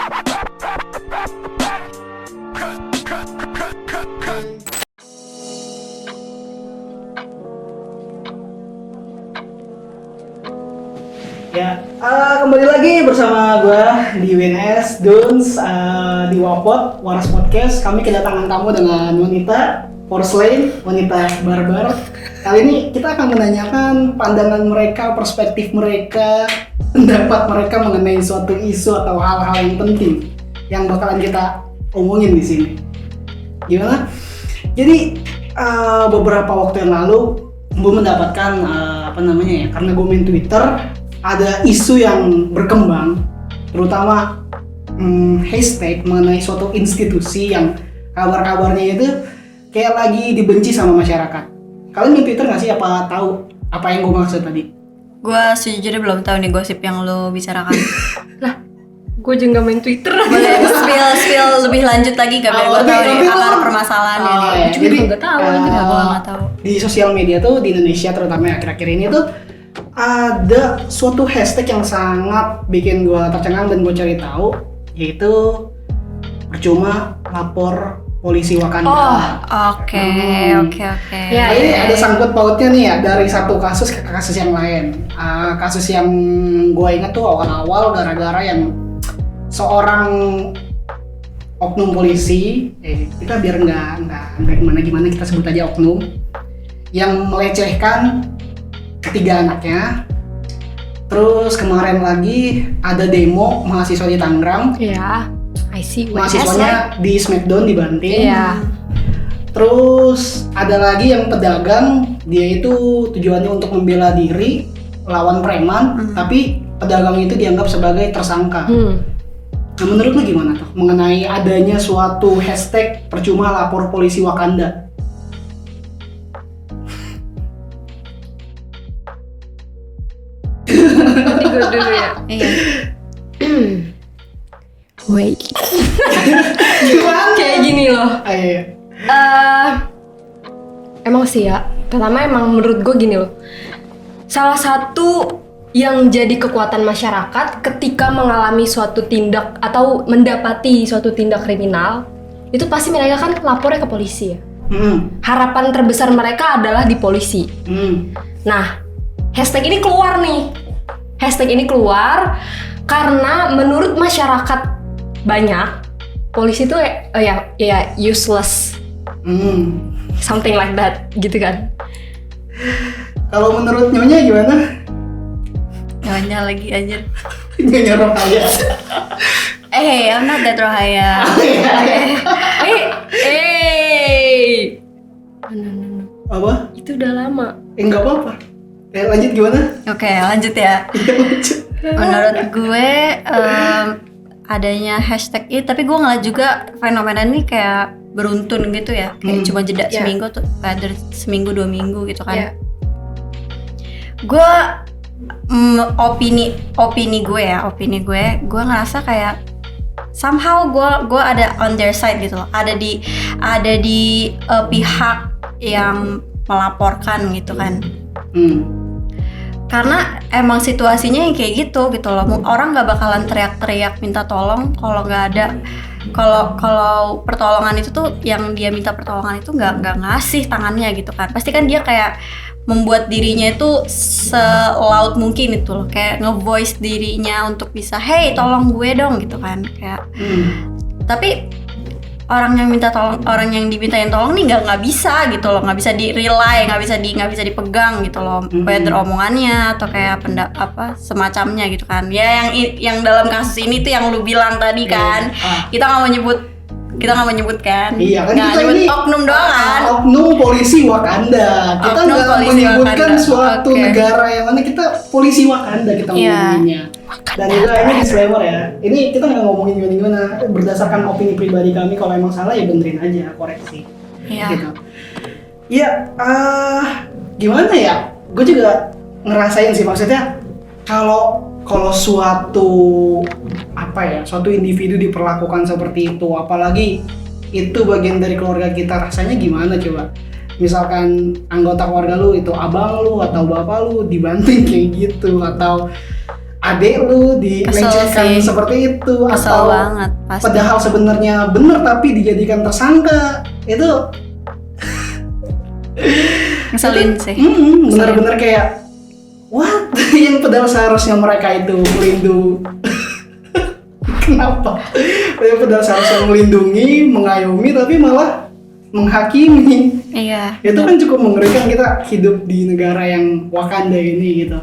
Ya, kembali lagi bersama gue di WNS Duns di Wapot Waras Podcast. Kami kedatangan tamu dengan wanita porcelain, wanita barbar. Kali ini kita akan menanyakan pandangan mereka, perspektif mereka, pendapat mereka mengenai suatu isu atau hal-hal yang penting yang bakalan kita omongin di sini. Gimana? Jadi beberapa waktu yang lalu gue mendapatkan karena gue main Twitter, ada isu yang berkembang, terutama hashtag mengenai suatu institusi yang kabar-kabarnya itu kayak lagi dibenci sama masyarakat. Kalian main Twitter nggak sih? Apa tahu apa yang gue maksud tadi? Gue sejujurnya belum tahu nih gosip yang lo bicarakan. Lah, gue juga main Twitter. Boleh spill lebih lanjut lagi gak? Biar gue tahu nih akar permasalahannya nih. Ya. Juga nggak tahu. Gue nggak tahu. Di sosial media tuh di Indonesia terutama akhir-akhir ini tuh ada suatu hashtag yang sangat bikin gue tercengang dan gue cari tahu, yaitu percuma lapor polisi Wakanda. Oh, oke. Ya, Ini ada sangkut pautnya nih ya, dari satu kasus ke kasus yang lain. Kasus yang gue ingat tuh awal-awal gara-gara yang seorang oknum polisi, kita biar nggak gimana kita sebut aja oknum, yang melecehkan ketiga anaknya. Terus kemarin lagi ada demo mahasiswa di Tangerang. Iya, I see. Mahasiswanya di Smackdown dibanting. Iya. Terus ada lagi yang pedagang, dia itu tujuannya untuk membela diri lawan preman, tapi pedagang itu dianggap sebagai tersangka. Nah, menurut lu gimana tuh mengenai adanya suatu hashtag percuma lapor polisi Wakanda? Nanti gue dulu ya. Iya. Wait. Gimana? Kayak gini loh. Ayo. Emang sih ya. Pertama emang menurut gue gini loh. Salah satu yang jadi kekuatan masyarakat ketika mengalami suatu tindak atau mendapati suatu tindak kriminal, itu pasti mereka kan lapornya ke polisi ya. Harapan terbesar mereka adalah di polisi. Nah, hashtag ini keluar nih. Hashtag ini keluar karena menurut masyarakat banyak polisi itu ya useless. Something like that gitu kan. Kalau menurut Nyonya gimana? Nyonya lagi aja. Nyonya Rohaya. I'm not that Rohaya. No. Apa? Itu udah lama. Enggak apa-apa. Lanjut gimana? Oke, lanjut ya. Menurut gue adanya hashtag ini, tapi gue ngeliat juga fenomena ini kayak beruntun gitu ya, kayak cuma jeda seminggu tuh, kayak dari seminggu 2 minggu gitu kan. Gue opini gue ngerasa kayak somehow gue ada on their side gitu loh, ada di pihak yang melaporkan gitu kan. Karena emang situasinya yang kayak gitu loh. Orang nggak bakalan teriak-teriak minta tolong kalau nggak ada, kalau pertolongan itu tuh yang dia minta pertolongan itu nggak ngasih tangannya gitu kan. Pasti kan dia kayak membuat dirinya itu selaut mungkin itu loh, kayak nge-voice dirinya untuk bisa, hey tolong gue dong gitu kan, kayak. Tapi orang yang dimintain tolong nih nggak bisa gitu loh, nggak bisa di-rely, nggak bisa dipegang gitu loh, whether omongannya atau kayak semacamnya gitu kan. Ya yang dalam kasus ini tuh yang lu bilang tadi kan, kita nggak mau nyebut kan, iya kan, nggak kita nyebut ini oknum doang kan, oknum polisi Wakanda, kita nggak menyebutkan suatu negara yang mana, kita polisi Wakanda kita ngomonginnya. Dan juga ini disclaimer ya, ini kita nggak ngomongin gimana berdasarkan opini pribadi kami. Kalau emang salah ya benerin aja, koreksi. Gitu. Iya, gimana ya? Gue juga ngerasain sih, maksudnya kalau suatu individu diperlakukan seperti itu, apalagi itu bagian dari keluarga kita, rasanya gimana coba? Misalkan anggota keluarga lu itu abang lu atau bapak lu dibanting kayak gitu, atau adek lu dilecehkan sih. seperti itu, Kesel atau banget pasti. padahal sebenarnya bener tapi dijadikan tersangka, itu Ngeselin sih. bener-bener kayak what? Yang padahal seharusnya mereka itu melindungi. Kenapa? Yang padahal seharusnya melindungi, mengayomi, tapi malah menghakimi. Iya. Itu kan cukup mengerikan, kita hidup di negara yang Wakanda ini gitu.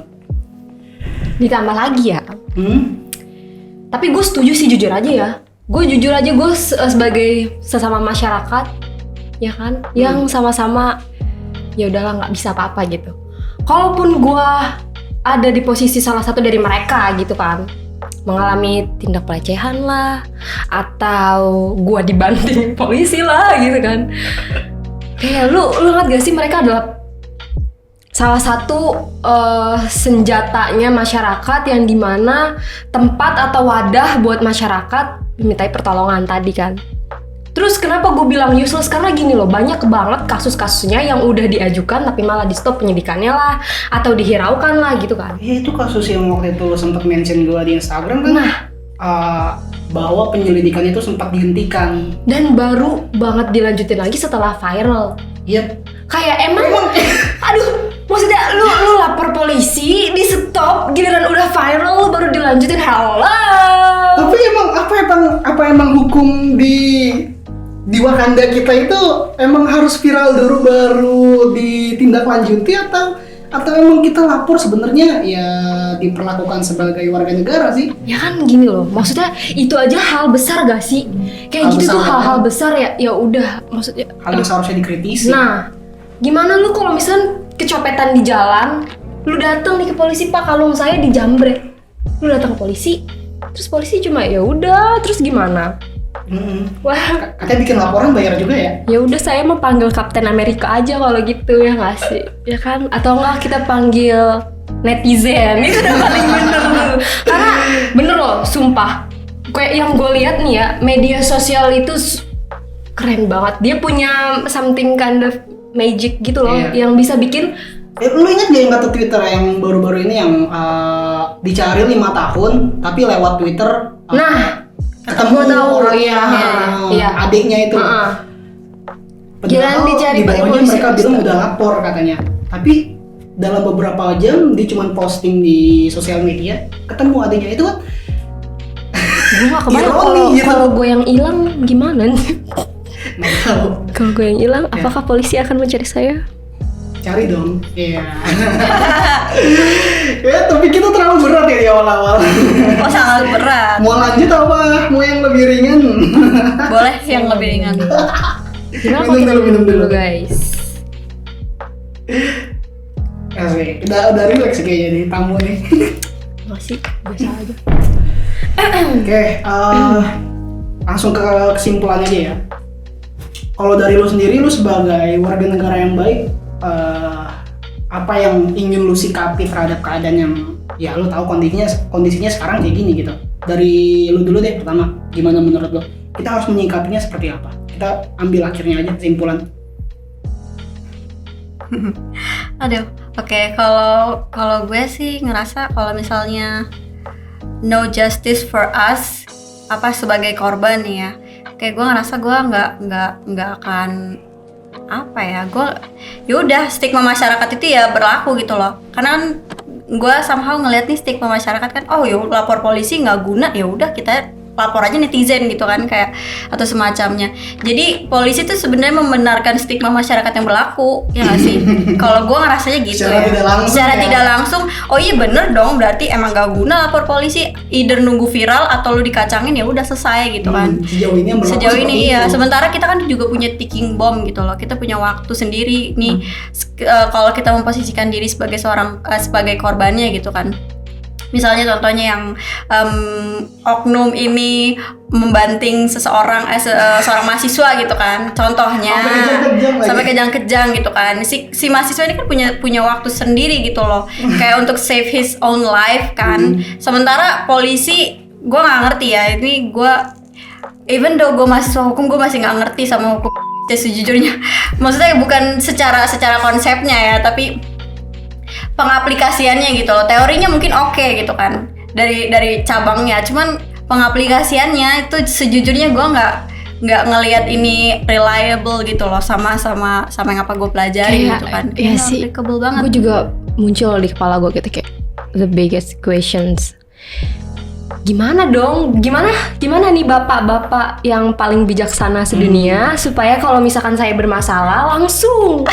Ditambah lagi ya. Tapi gue setuju sih, jujur aja ya. Gue jujur aja, gue sebagai sesama masyarakat, ya kan, yang sama-sama ya udahlah nggak bisa apa-apa gitu. Kalaupun gue ada di posisi salah satu dari mereka gitu kan, mengalami tindak pelecehan lah, atau gue dibanting polisi lah gitu kan. Kayak lu ngerti gak sih, mereka adalah salah satu senjatanya masyarakat yang dimana tempat atau wadah buat masyarakat dimintai pertolongan tadi kan. Terus kenapa gue bilang useless? Karena gini loh, banyak banget kasus-kasusnya yang udah diajukan tapi malah di stop penyidikannya lah, atau dihiraukan lah gitu kan. Ya itu kasus yang waktu itu lo sempat mention gue di Instagram kan, bahwa penyelidikan itu sempat dihentikan. Dan baru banget dilanjutin lagi setelah viral. Iya. Kayak emang aduh, maksudnya lu lapor polisi, di stop, giliran udah viral lu baru dilanjutin. Halo. Tapi emang apa emang hukum di Wakanda kita itu emang harus viral dulu baru ditindaklanjuti, atau emang kita lapor sebenarnya ya diperlakukan sebagai warga negara sih? Ya kan gini loh, maksudnya itu aja hal besar gak sih? Kayak Hal gitu besar tuh kan? hal-hal besar ya udah maksudnya. Hal yang seharusnya dikritisi. Nah, gimana lu kalau misalnya kecopetan di jalan, lu datang nih ke polisi, Pak, kalung saya dijambret. Lu datang ke polisi, terus polisi cuma ya udah, terus gimana? Wah, Katanya bikin laporan bayar juga ya? ya udah saya mau panggil Kapten Amerika aja kalau gitu, ya nggak sih? Ya kan? Atau enggak kita panggil netizen, itu udah paling bener tuh. Karena bener loh, sumpah. Kayak yang gue lihat nih ya, media sosial itu keren banget. Dia punya something kind of magic gitu loh, Iya. yang bisa bikin. Lu ingat gak yang kata Twitter yang baru-baru ini yang dicari 5 tahun tapi lewat Twitter Nah, ketemu gua tahu, orangnya, iya. adiknya itu. Giliran dicari di pakai bawahnya polisi, mereka astaga. bilang udah lapor katanya. Tapi dalam beberapa jam dia cuma posting di sosial media ketemu adiknya itu kan. Gue gak kebayang Ironi gitu. kalau gue yang hilang gimana nih? Nggak tahu. Kalau gue yang hilang, Ya. apakah polisi akan mencari saya? Cari dong. Iya. Ya, tapi kita terlalu berat ya di awal-awal. Oh, sangat berat. Mau lanjut apa? Mau yang lebih ringan? Boleh yang lebih ringan. Gimana Minum kalau kita dulu, minum minum dulu dulu. guys? Asik. Udah relax kayaknya nih tamu nih. Masih biasa aja. Oke, langsung ke kesimpulan aja ya. Kalau dari lu sendiri, lu sebagai warga negara yang baik, apa yang ingin lu sikapi terhadap keadaan yang ya lu tahu kondisinya sekarang kayak gini gitu. Dari lu dulu deh pertama, gimana menurut lu? Kita harus menyikapinya seperti apa? Kita ambil akhirnya aja kesimpulan. Aduh, oke. Kalau gue sih ngerasa kalau misalnya no justice for us, apa sebagai korban nih ya, kayak gue ngerasa gue nggak akan apa ya, gue yaudah stigma masyarakat itu ya berlaku gitu loh. Karena kan gue somehow ngeliat nih stigma masyarakat kan, oh yuk lapor polisi nggak guna, ya udah kita lapor aja netizen gitu kan, kayak atau semacamnya. Jadi polisi tuh sebenarnya membenarkan stigma masyarakat yang berlaku, ya nggak sih? Kalau gue ngerasanya gitu Secara ya. tidak langsung Secara ya. tidak langsung, oh iya bener dong, berarti emang gak guna lapor polisi, either nunggu viral atau lu dikacangin ya udah selesai gitu kan. Sejauh ini yang berlaku Sejauh seperti ini iya, itu. sementara kita kan juga punya ticking bomb gitu loh. Kita punya waktu sendiri nih. Kalau kita memposisikan diri sebagai sebagai korbannya gitu kan. Misalnya contohnya yang oknum ini membanting seseorang seorang mahasiswa gitu kan. Contohnya sampai kejang-kejang gitu kan. Si mahasiswa ini kan punya waktu sendiri gitu loh. Kayak untuk save his own life kan. Sementara polisi, gue nggak ngerti ya. Ini gue even though gue mahasiswa hukum, gue masih nggak ngerti sama hukum sejujurnya. Maksudnya bukan secara konsepnya ya, tapi pengaplikasiannya gitu loh. Teorinya mungkin oke gitu kan. dari cabangnya, cuman pengaplikasiannya itu sejujurnya gue nggak ngelihat ini reliable gitu loh sama yang apa gue pelajari gitu kan. Iya sih, applicable banget. gue juga muncul di kepala gue gitu kayak the biggest questions. Gimana dong? Gimana nih bapak-bapak yang paling bijaksana sedunia supaya kalau misalkan saya bermasalah langsung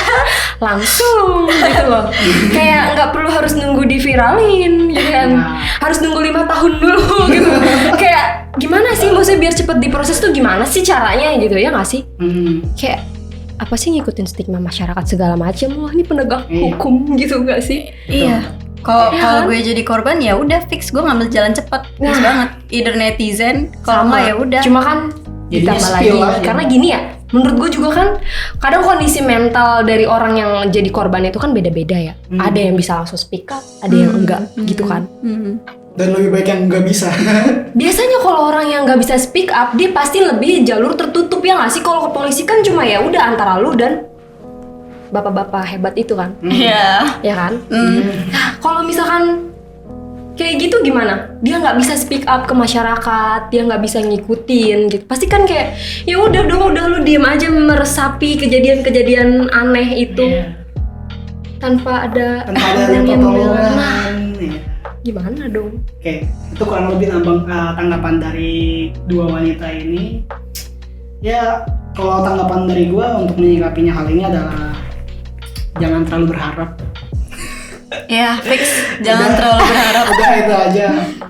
gitu loh. Kayak nggak perlu harus nunggu diviralin gitu kan. Harus nunggu 5 tahun dulu gitu. Kayak gimana sih maksudnya biar cepet diproses tuh gimana sih caranya gitu ya nggak sih? Kayak apa sih ngikutin stigma masyarakat segala macam. Wah, ini penegak hukum gitu nggak sih? Iya. Kalau gue jadi korban ya udah fix gue ngambil jalan cepat, fix banget. Either netizen, kalau nggak ya udah. Cuma kan Jadinya ditambah spill lagi aja. karena gini ya. Menurut gue juga kan kadang kondisi mental dari orang yang jadi korban itu kan beda-beda ya. Ada yang bisa langsung speak up, ada yang enggak gitu kan. Dan lebih baik yang nggak bisa. Biasanya kalau orang yang nggak bisa speak up dia pasti lebih jalur tertutup ya nggak sih? Kalau ke polisi kan cuma ya udah antara lu dan bapak-bapak hebat itu kan. Iya. Ya kan? Nah, kalau misalkan kayak gitu gimana? Dia nggak bisa speak up ke masyarakat, dia nggak bisa ngikutin gitu. Pasti kan kayak ya udah lu diem aja meresapi kejadian-kejadian aneh itu tanpa ada orang yang membela. Nah, gimana dong? Oke, itu kurang lebih tanggapan dari dua wanita ini. Ya, kalau tanggapan dari gua untuk menyikapinya hal ini adalah jangan terlalu berharap. Ya fix, jangan terlalu berharap. Udah itu aja.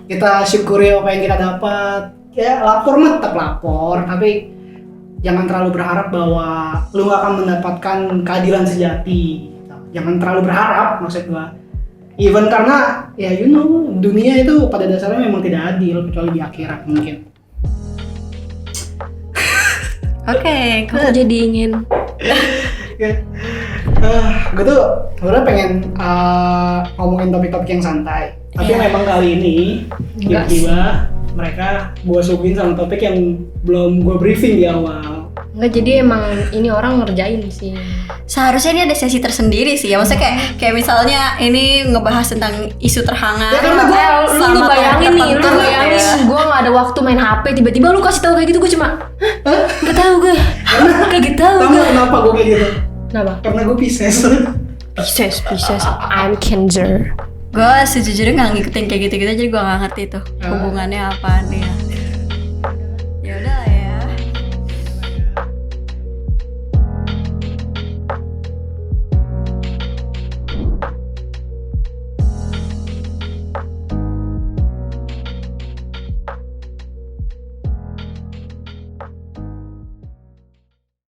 Kita syukuri apa yang kita dapat. Ya lapor mah tetap lapor, tapi jangan terlalu berharap bahwa lu gak akan mendapatkan keadilan sejati. Jangan terlalu berharap maksud gua. Even karena ya dunia itu pada dasarnya memang tidak adil kecuali di akhirat mungkin. Oke, Aku jadi ingin Gue tuh sebenarnya pengen ngomongin topik-topik yang santai, tapi memang kali ini tiba-tiba mereka gue suguhin sama topik yang belum gue briefing di awal. Enggak, jadi emang ini orang ngerjain sih. seharusnya ini ada sesi tersendiri sih ya. Maksudnya kayak misalnya ini ngebahas tentang isu terhangat. Ya, karena Lu selama bayangin tahun nih, lu tertentu bayangin ya. gue gak ada waktu main HP, tiba-tiba lu kasih tahu kayak gitu, gue cuma gak tahu gue. Kayak tahu Tahu gue. nggak kenapa gue kayak gitu? Kenapa? Karena gue Pisces. Pisces, I'm Cancer. Gue sejujurnya nggak ngikutin kayak gitu-gitu, jadi gue nggak ngerti tuh hubungannya apaan ya.